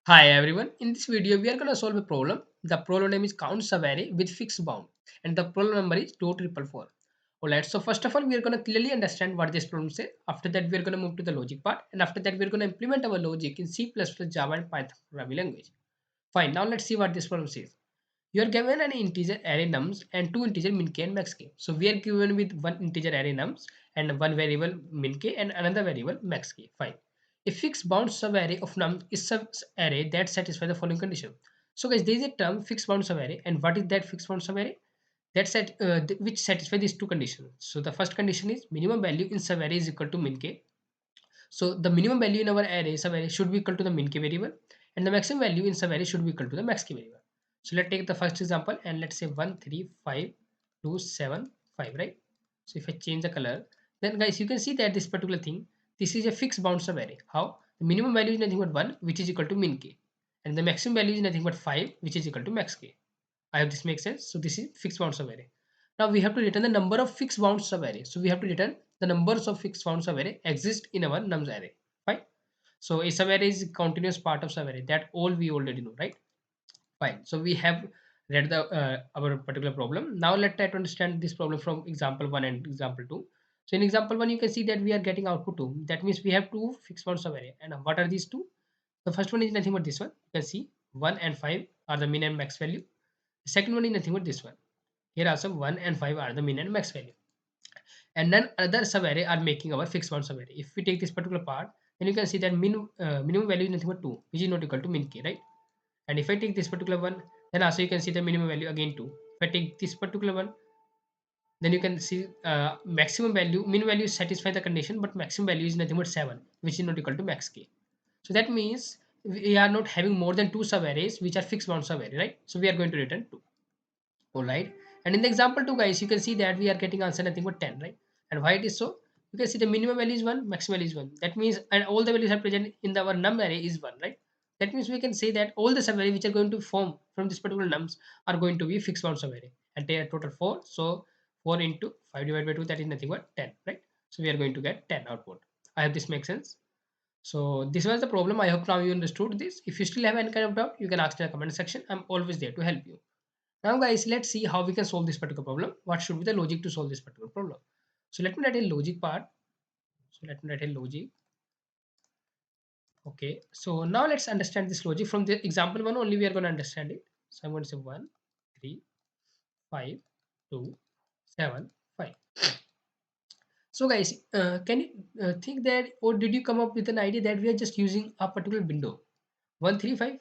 Hi everyone, in this video we are going to solve a problem. The problem name is Count Subarray with fixed bound and the problem number is 2444. Alright, so first of all we are going to clearly understand what this problem says. After that we are going to move to the logic part and after that we are going to implement our logic in C++, Java and Python programming language. Fine, now let's see what this problem says. You are given an integer array nums and two integer min k and max k. So we are given with one integer array nums and one variable min k and another variable max k. Fine. A fixed bound subarray of nums is subarray that satisfies the following condition. So guys, there is a term fixed bound subarray, and what is that fixed bound subarray? Which satisfy these two conditions. So the first condition is minimum value in subarray is equal to min k. So the minimum value in our array subarray should be equal to the min k variable, and the maximum value in subarray should be equal to the max k variable. So let's take the first example and let's say 1 3 5 2 7 5, right? So if I change the color, then guys you can see that this particular thing, this is a fixed bound subarray. How? The minimum value is nothing but 1, which is equal to min k, and the maximum value is nothing but 5, which is equal to max k. I hope this makes sense. So this is fixed bound subarray. Now we have to return the number of fixed bound subarray. So we have to return the numbers of fixed bound subarray exist in our nums array. Fine. So a subarray is continuous part of subarray. That all we already know, right? Fine. So we have read the our particular problem. Now let's try to understand this problem from example one and example two. So in example one, you can see that we are getting output two. That means we have two fixed bound subarray. And what are these two? The first one is nothing but this one. You can see 1 and 5 are the min and max value. The second one is nothing but this one. Here also 1 and 5 are the min and max value. And then other subarray are making our fixed bound subarray. If we take this particular part, then you can see that minimum value is nothing but 2, which is not equal to min k, right? And if I take this particular one, then also you can see the minimum value again 2. If I take this particular one, then you can see maximum value, min value satisfy the condition, but maximum value is nothing but 7, which is not equal to max k. So that means we are not having more than two subarrays which are fixed bound subarray, right? So we are going to return 2. All right. And in the example 2, guys, you can see that we are getting answer nothing but 10, right? And why it is so? You can see the minimum value is 1, maximum value is 1. That means, and all the values are present in our num array is 1, right? That means we can say that all the subarray which are going to form from this particular nums are going to be fixed bound subarray. And they are total 4. So 4 into 5 divided by 2, that is nothing but 10, right? So we are going to get 10 output. I hope this makes sense. So this was the problem. I hope now you understood this. If you still have any kind of doubt, you can ask in the comment section. I'm always there to help you. Now guys, let's see how we can solve this particular problem. What should be the logic to solve this particular problem? So let me write a logic part. So let me write a logic. Okay. So now let's understand this logic from the example one only. We are going to understand it. So I'm going to say 1, 3, 5, 2, 7, 5. So guys, can you think that, or did you come up with an idea that we are just using a particular window? 1, 3, 5.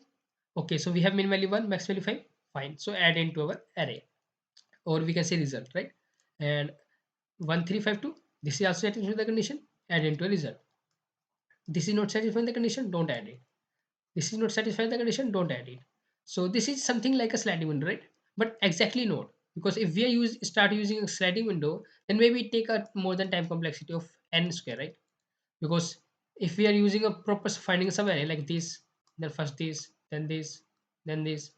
Okay. So we have min value 1, max value 5. Fine. So add into our array, or we can say result, right? And 1352, this is also satisfying the condition, add into a result. This is not satisfying the condition, don't add it. This is not satisfying the condition, don't add it. So this is something like a sliding window, right? But exactly not, because if we are start using a sliding window, then maybe it take a more than time complexity of n square, right? Because if we are using a proper finding some array like this, then first this, then this, then this,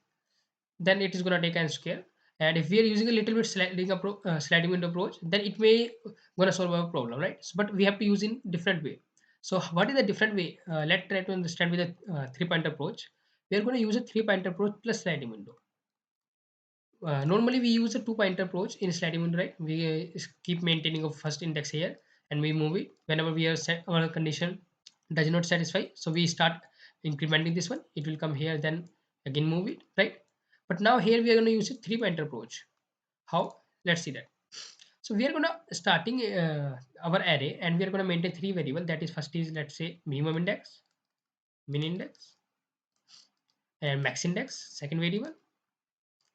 then it is going to take n square. And if we are using a little bit sliding window approach, then it may going to solve our problem, right? So, but we have to use in different way. So what is the different way? Let's try to understand with a three-point approach. We are going to use a three-point approach plus sliding window. Normally we use a two-point approach in sliding window, right? We keep maintaining a first index here and we move it whenever we are set our condition does not satisfy. So we start incrementing this one, it will come here, then again move it, right? But now here we are going to use a three-point approach. How? Let's see that. So we are going to starting our array and we are going to maintain three variable. That is, first is, let's say, minimum index, min index, and max index, second variable,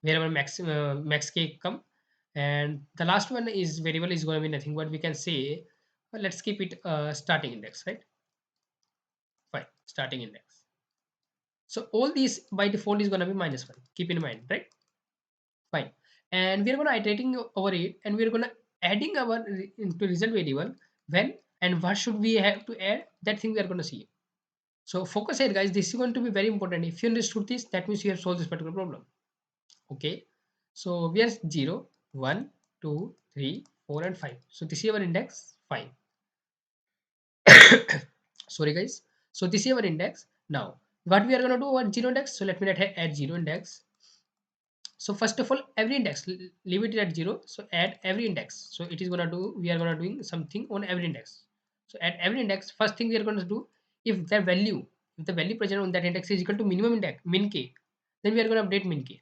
wherever max k come. And the last one is variable is going to be nothing but we can say, well, let's keep it starting index, right? Fine, starting index. So all these by default is going to be -1, keep in mind, right? Fine. And we are going to iterating over it and we are going to adding our into result variable when and what should we have to add, that thing we are going to see. So focus here, guys, this is going to be very important. If you understood this, that means you have solved this particular problem. Okay. So we are 0, 1, 2, 3, 4, and 5. So this is our index 5. Sorry guys. So this is our index. Now What we are going to do at zero index? So let me write here add zero index. So first of all, every index, leave it at zero. So add every index. So it is gonna do. We are gonna doing something on every index. So at every index, first thing we are going to do, if the value present on that index is equal to minimum index min k, then we are going to update min k.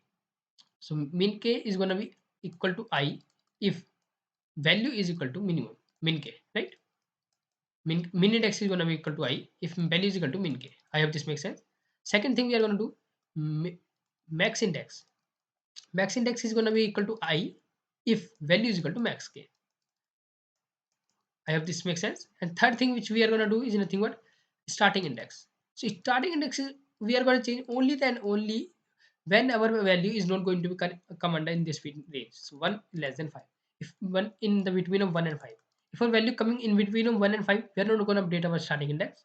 So min k is going to be equal to I if value is equal to minimum min k, right? Min index is going to be equal to I if value is equal to min k. I hope this makes sense. Second thing we are going to do, max index. Max index is going to be equal to I if value is equal to max k. I hope this makes sense. And third thing which we are going to do is nothing but starting index. So starting index is we are going to change only then only when our value is not going to be come under in this range. So one less than five. If one in the between of one and five. If our value coming in between of one and five, we are not going to update our starting index.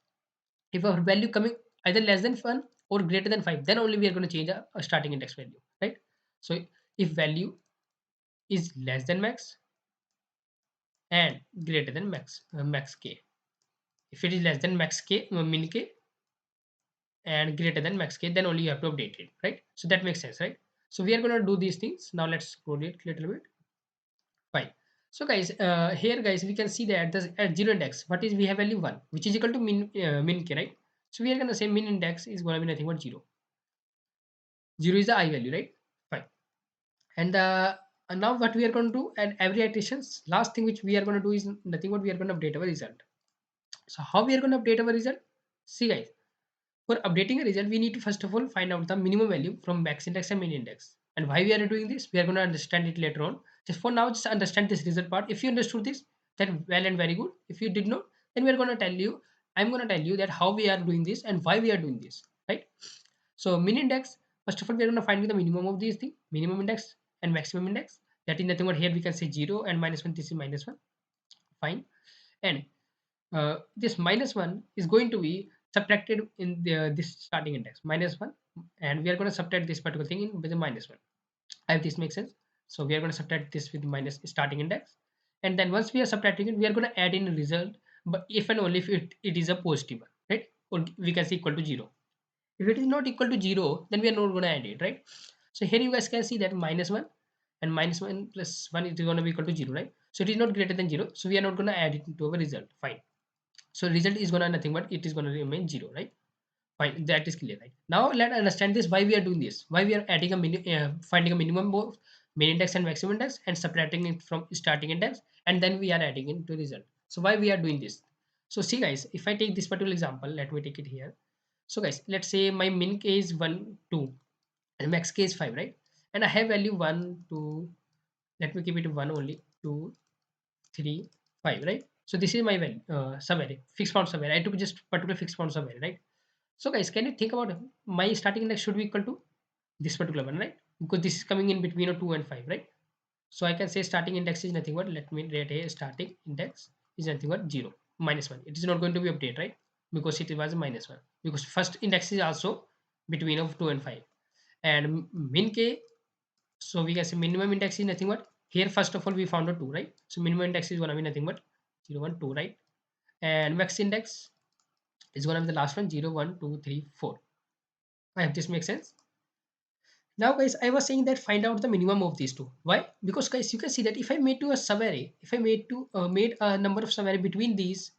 If our value coming either less than one or greater than five, then only we are going to change a starting index value, right? So if value is less than max and greater than max k. If it is less than max k, min k, and greater than max k, then only you have to update it, right? So that makes sense, right? So we are going to do these things. Now let's scroll it a little bit. Fine. So guys, here guys, we can see that this at zero index, what is we have value one, which is equal to min k, right? So we are going to say min index is going to be nothing but zero. Zero is the I value, right? Fine. And now what we are going to do at every iterations, last thing which we are going to do is nothing but we are going to update our result. So how we are going to update our result? See guys, for updating a result, we need to first of all find out the minimum value from max index and min index. And why we are doing this, we are going to understand it later on. Just for now, just understand this result part. If you understood this, then well and very good. If you did not, then we are going to tell you, I'm going to tell you that how we are doing this and why we are doing this, right? So min index, first of all, we are going to find the minimum of these things, minimum index and maximum index. That is nothing but here we can say 0 and minus 1, this is minus 1. Fine. And this minus 1 is going to be subtracted in this starting index minus 1, and we are going to subtract this particular thing in with the minus 1. I hope this makes sense. So we are going to subtract this with minus starting index, and then once we are subtracting it, we are going to add in a result, but if and only if it is a positive one, right? Or we can say equal to 0. If it is not equal to 0, then we are not going to add it, right? So here you guys can see that minus 1 and minus 1 plus 1 is going to be equal to 0, right? So it is not greater than 0, so we are not going to add it into our result. Fine. So result is gonna nothing but it is gonna remain 0, right? Fine, that is clear, right? Now let's understand this why we are doing this. Why we are adding finding a minimum both min index and maximum index and subtracting it from starting index, and then we are adding it to result. So why we are doing this? So see guys, if I take this particular example, let me take it here. So guys, let's say my min k is 1, 2, and max k is 5, right? And I have value 1, 2. Let me keep it 1 only. 2, 3, 5, right? So this is my value, subarray, fixed point subarray. I took just particular fixed point subarray, right? So guys, can you think about my starting index should be equal to this particular one, right? Because this is coming in between of 2 and 5, right? So I can say starting index is nothing but, let me write here, starting index is nothing but 0, minus 1. It is not going to be updated, right? Because it was minus 1. Because first index is also between of 2 and 5. And min k, so we can say minimum index is nothing but, here first of all we found a 2, right? So minimum index is going to be nothing but 0, 1, 2, right? And max index is going to be the last one, 0, 1, 2, 3, 4. I hope this makes sense. Now guys, I was saying that find out the minimum of these two. Why? Because guys, you can see that if I made to a subarray, if I made a number of subarray between these,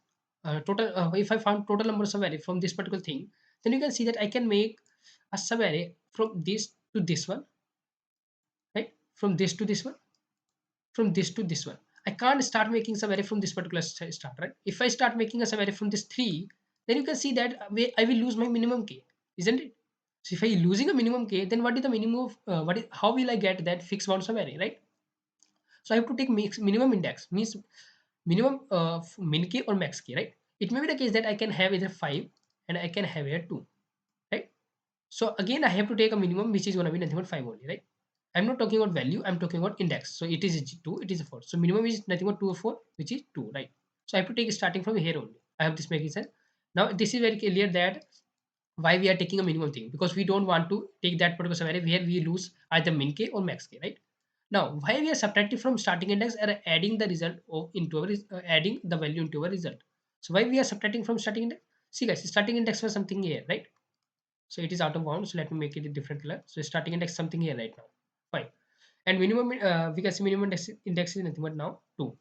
total if I found total number of subarray from this particular thing, then you can see that I can make a subarray from this to this one, right? From this to this one, from this to this one. I can't start making summary from this particular start, right? If I start making a summary from this 3, then you can see that I will lose my minimum k, isn't it? So if I losing a minimum k, then what is the minimum of how will I get that fixed bound summary, right? So I have to take minimum index, means minimum min k or max k, right? It may be the case that I can have either 5 and I can have here 2, right? So again, I have to take a minimum which is going to be nothing but 5 only, right? I'm not talking about value, I'm talking about index. So it is 2, it is a 4. So minimum is nothing but 2 or 4, which is 2, right? So I have to take starting from here only. I have this making sense. Now this is very clear that why we are taking a minimum thing, because we don't want to take that particular scenario where we lose either min k or max k, right? Now why we are subtracting from starting index and adding the result of into our adding the value into our result. So why we are subtracting from starting index? See guys, starting index was something here, right? So it is out of bounds. So let me make it a different color. So starting index something here right now. Fine. And minimum we can see minimum index is nothing but now 2.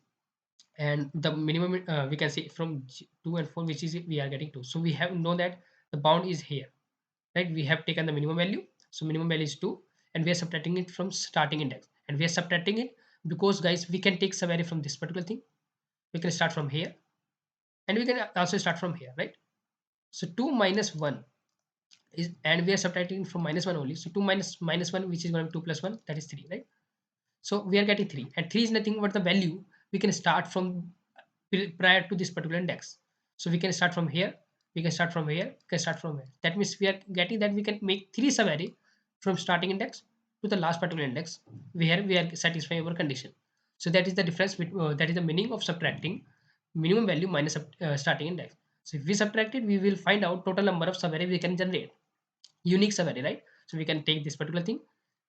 And the minimum we can see from 2 and 4, which is we are getting 2. So we have know that the bound is here, right? We have taken the minimum value. So minimum value is 2, and we are subtracting it from starting index. And we are subtracting it because guys, we can take summary from this particular thing. We can start from here, and we can also start from here, right? So 2 minus 1 is, and we are subtracting from minus 1 only. So 2 minus minus 1, which is going to be 2 plus 1, that is 3, right? So we are getting 3, and 3 is nothing but the value we can start from prior to this particular index. So we can start from here, we can start from here, we can start from here. That means we are getting that we can make 3 subarray from starting index to the last particular index where we are satisfying our condition. So that is the difference with that is the meaning of subtracting minimum value minus starting index. So if we subtract it, we will find out total number of subarray we can generate, unique subarray, right? So we can take this particular thing,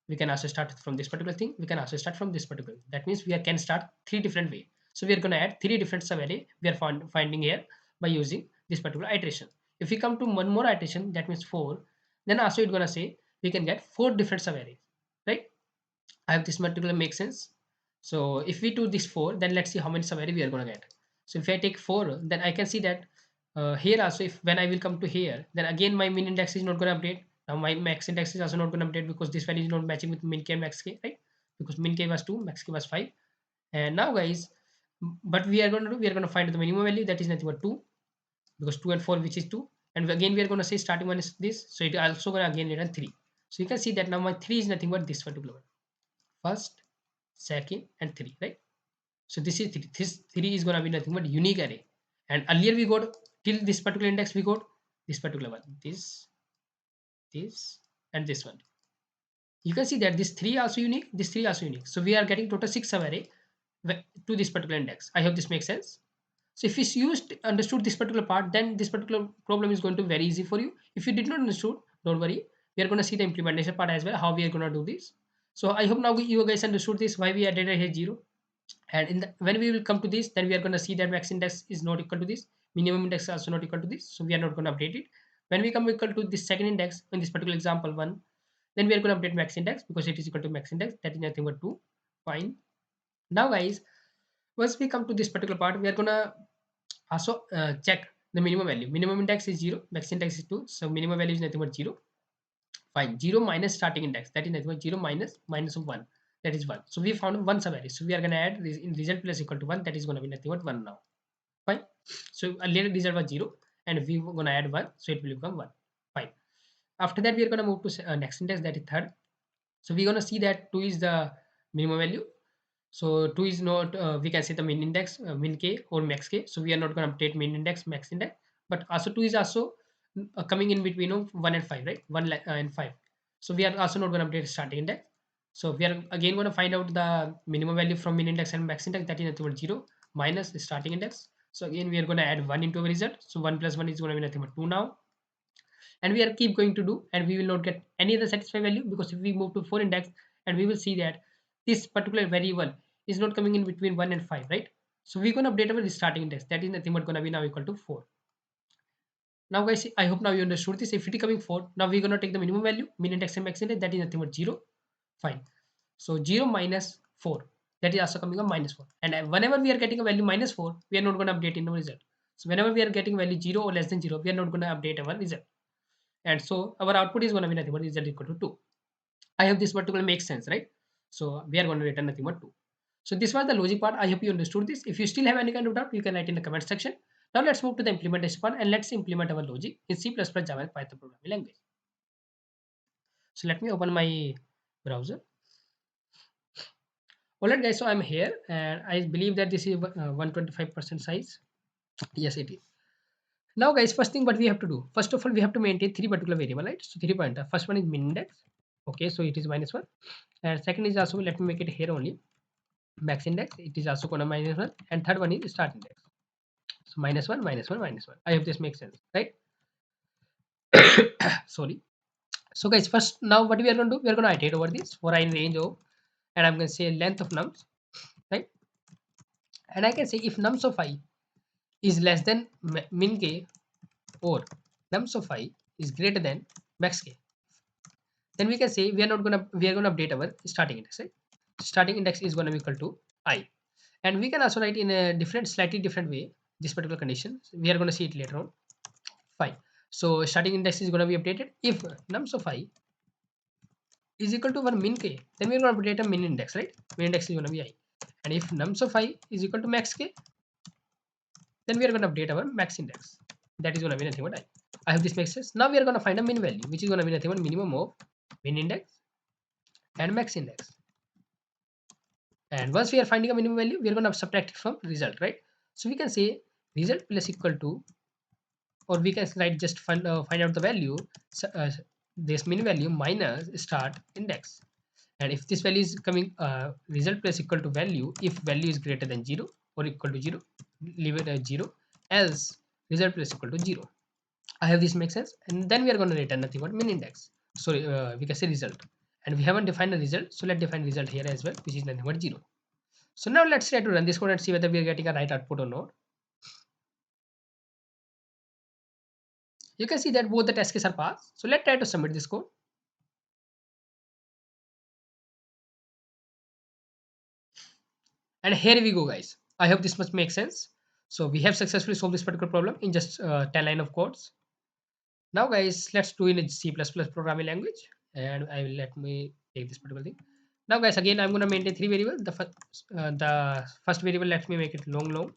we can also start from this particular thing, we can also start from this particular, that means we can start 3 different way. So we are going to add 3 different subarray we are finding here by using this particular iteration. If we come to one more iteration, that means 4, then also it's going to say we can get 4 different subarrays, right? I have this particular makes sense. So if we do this 4, then let's see how many summary we are going to get. So if I take 4, then I can see that here also, if when I will come to here, then again my min index is not going to update. Now my max index is also not going to update because this value is not matching with min k and max k, right? Because min k was 2, max k was 5. And now guys, but we are going to do, we are going to find the minimum value, that is nothing but 2, because 2 and 4, which is 2. And again we are going to say starting one is this, so it also going to again return 3. So you can see that now my 3 is nothing but this particular one, first, second, and 3, right? So this is 3. This 3 is going to be nothing but unique array. And earlier we got till this particular index, we got this particular one, this, and this one. You can see that this 3 also unique, this 3 also unique. So we are getting total 6 array to this particular index. I hope this makes sense. So if you used understood this particular part, then this particular problem is going to be very easy for you. If you did not understood, don't worry. We are going to see the implementation part as well, how we are going to do this. So I hope now you guys understood this, why we added here 0. And in the, when we will come to this, then we are going to see that max index is not equal to this, minimum index is also not equal to this, so we are not going to update it. When we come equal to this second index in this particular example 1, then we are going to update max index because it is equal to max index, that is nothing but 2. Fine. Now guys, once we come to this particular part, we are going to also check the minimum value. Minimum index is 0, max index is 2, so minimum value is nothing but 0. Fine. 0 minus starting index, that is nothing but 0 minus minus of 1, that is 1. So we found one subarray, so we are going to add this in result plus equal to 1, that is going to be nothing but 1 now. Fine. So earlier result was 0, and if we were going to add 1, so it will become 1. Fine. After that we are going to move to next index, that is third. So we're going to see that 2 is the minimum value. So 2 is not we can say the min index, min k or max k. So we are not going to update min index, max index, but also 2 is also coming in between of 1 and 5, right? 1 and 5. So we are also not going to update starting index. So we are again going to find out the minimum value from min index and max index, that is nothing but 0 minus the starting index. So again we are going to add 1 into our result. So 1 plus 1 is going to be nothing but 2 now. And we are keep going to do, and we will not get any other satisfied value, because if we move to 4 index, and we will see that this particular variable is not coming in between 1 and 5, right? So we're going to update our starting index, that is nothing but going to be now equal to 4. Now guys, I hope now you understood this. If it is coming 4, now we're going to take the minimum value, min index and max index, that is nothing but 0. Fine. So 0 minus 4, that is also coming a minus 4. And whenever we are getting a value minus 4, we are not going to update in our result. So whenever we are getting value 0 or less than 0, we are not going to update our result. And so our output is going to be nothing but result equal to 2. I hope this particular makes sense, right? So we are going to return nothing but 2. So this was the logic part. I hope you understood this. If you still have any kind of doubt, you can write in the comment section. Now let's move to the implementation part, and let's implement our logic in C++, Java, and Python programming language. So let me open my browser. Alright guys, so I'm here, and I believe that this is 125% size. Yes, it is. Now guys, first thing what we have to do, first of all we have to maintain 3 particular variable, right? So 3 pointer. First one is min index. Okay, so it is minus 1. And second is also, let me make it here only, max index, it is also gonna minus 1. And third one is start index. So minus 1, minus 1, minus 1. I hope this makes sense, right? Sorry. So guys, first now what we are going to do, we are going to iterate over this for I range of, and I'm going to say length of nums, right? And I can say if nums of I is less than min k, or nums of I is greater than max k. Then we can say we are gonna update our starting index, right? Starting index is gonna be equal to I, and we can also write in a different, slightly different way this particular condition. We are gonna see it later on. Fine. So starting index is gonna be updated if nums of I is equal to our min k. Then we're gonna update a min index, right? Min index is gonna be I, and if nums of I is equal to max k, then we are gonna update our max index. That is gonna be nothing but I. I hope this makes sense. Now we are gonna find a min value, which is gonna be nothing but minimum of min index and max index. And once we are finding a minimum value, we are going to subtract it from result, right? So we can say result plus equal to, or we can write just find out the value, so, this min value minus start index. And if this value is coming, result plus equal to value, if value is greater than 0 or equal to 0, leave it at 0, else result plus equal to 0. I have this make sense. And then we are going to return nothing but min index. Sorry, we can say result. And we haven't defined the result, so let's define result here as well, which is nothing but 0. So now let's try to run this code and see whether we are getting a right output or not. You can see that both the test cases are passed. So let's try to submit this code. And here we go, guys. I hope this must make sense. So we have successfully solved this particular problem in just 10 line of codes. Now, guys, let's do in a C++ programming language. And I will let me take this particular thing. Now, guys, again, I'm going to maintain three variables. The first variable, let me make it long.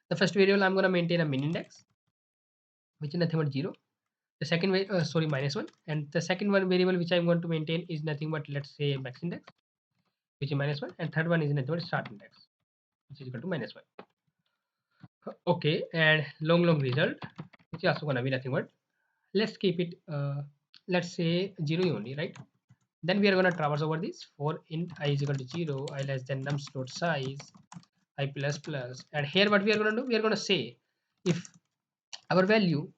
The first variable, I'm going to maintain a min index, which is nothing but 0. The second sorry, -1, and the second one variable which I'm going to maintain is nothing but, let's say, max index, which is -1, and third one is nothing but start index, which is equal to -1. Okay, and long result, which is also gonna be nothing but, let's keep it let's say 0 only, right? Then we are gonna traverse over this for int I is equal to 0, I less than nums dot size I plus plus, and here what we are gonna do, we are gonna say if our value,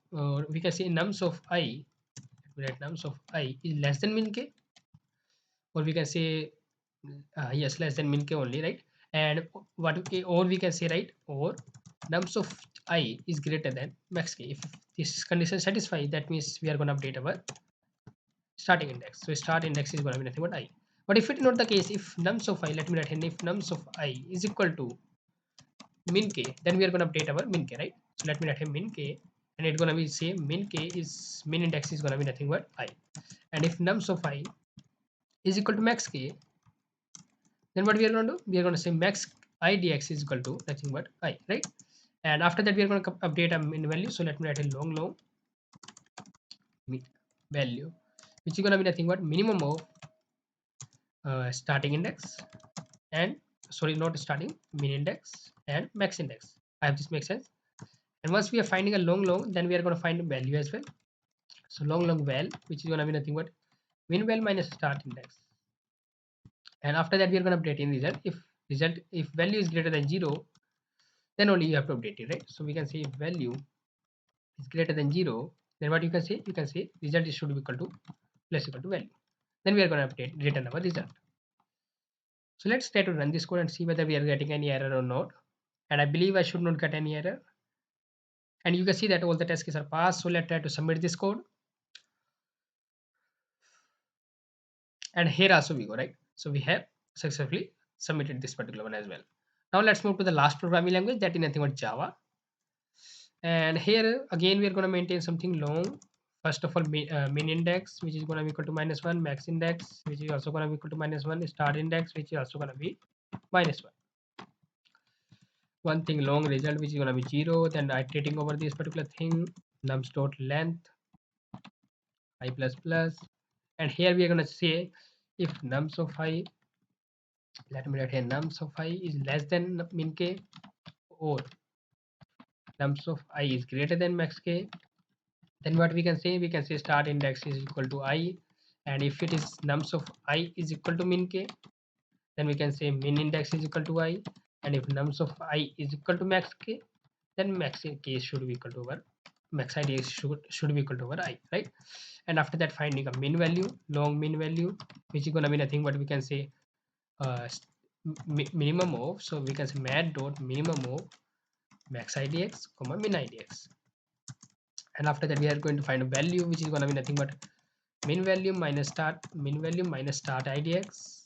we can say nums of I, let nums of I is less than min k, or we can say yes, less than min k only, right? And or we can say, right, or nums of I is greater than max k. If this condition satisfy, that means we are going to update our starting index. So start index is going to be nothing but I. But if it is not the case, if nums of I, let me write here, if nums of I is equal to min k, then we are going to update our min k, right? So let me write here min k, and it's going to be same, min k is, min index is going to be nothing but I. And if nums of I is equal to max k, then what we are going to do, we are going to say max I dx is equal to nothing but I, right? And after that we are going to update a min value. So let me write a long min value, which is going to be nothing but minimum of starting index and, sorry, not starting, min index and max index. I hope this makes sense. And once we are finding a long, then we are going to find a value as well. So long val, which is going to be nothing but min val minus start index. And after that we are going to update in result, if value is greater than 0, then only you have to update it, right? So we can say if value is greater than 0, then what you can say, result is should be equal to plus equal to value. Then we are going to update, return our result. So let's try to run this code and see whether we are getting any error or not. And I believe I should not get any error. And you can see that all the test cases are passed. So let's try to submit this code. And here also we go, right? So we have successfully submitted this particular one as well. Now let's move to the last programming language, that is nothing but Java. And here again we are going to maintain something long. First of all, min index, which is going to be equal to -1, max index, which is also going to be equal to -1, start index, which is also going to be -1. One thing, long result, which is going to be 0. Then iterating over this particular thing, nums dot length I plus plus. And here we are going to say if nums of I, let me write here, nums of I is less than min k, or nums of I is greater than max k, then what we can say, start index is equal to I. And if it is nums of I is equal to min k, then we can say min index is equal to I. And if nums of I is equal to max k, then max k should be equal to our max id should be equal to our I, right? And after that, finding a min value, long min value, which is going to be nothing but, we can say minimum of, so we can say mat dot minimum of max idx comma min idx. And after that, we are going to find a value which is going to be nothing but min value minus start idx.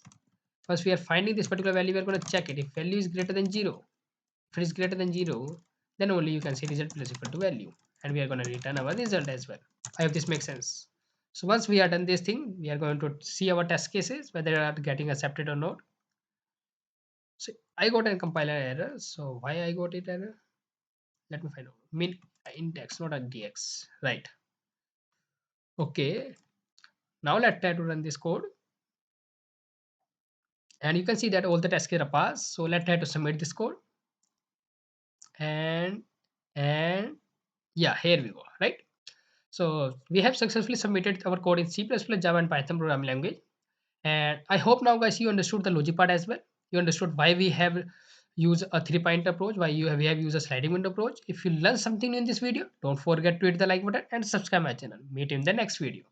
First, we are finding this particular value. We are going to check it. If value is greater than 0, if it is greater than 0, then only you can say result plus equal to value. And we are going to return our result as well. I hope this makes sense. So once we are done this thing, we are going to see our test cases, whether they are getting accepted or not. So I got a compiler error. So why I got it error? Let me find out. Min index, not a dx. Right. Okay. Now let's try to run this code. And you can see that all the test cases are passed. So let's try to submit this code. And and yeah, here we go. Right. So we have successfully submitted our code in C++, Java, and Python programming language. And I hope now, guys, you understood the logic part as well. You understood why we have used a three-point approach, why we have used a sliding window approach. If you learned something new in this video, don't forget to hit the like button and subscribe my channel. Meet you in the next video.